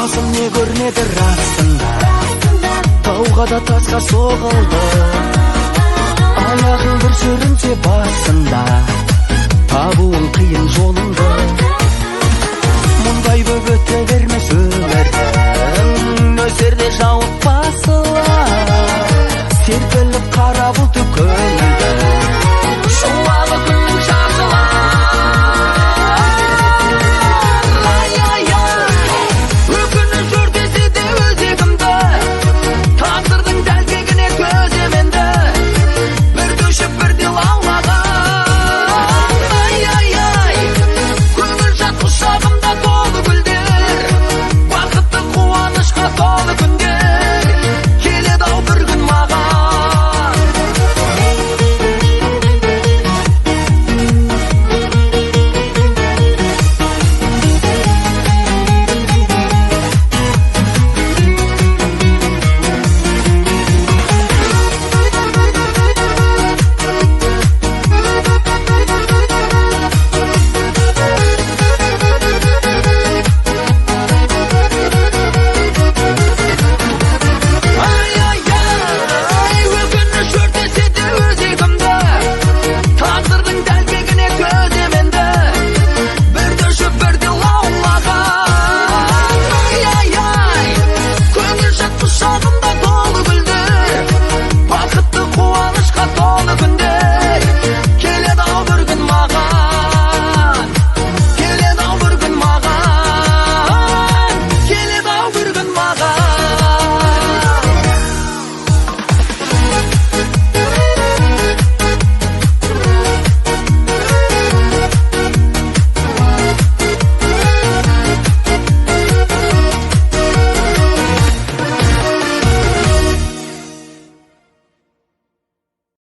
басым не көрінеді расында, тауға да тасқа соғылды. Аяғың бір сүрінсе басында, табуың қиын жолыңды. Мұндай боп өте бермес өмірдің, нөсерде жауып басылар. Серпіліп қара бұлты көңілді, шуағы күннің шашылар. Өкініш өртесе де өзегімді, тағдырдың дәлдегіне төзем енді. Бір көшіп бірде лаулаған, көңіл жат құшағымда толы гүлдер, бақытты қуанышқа толы күндер.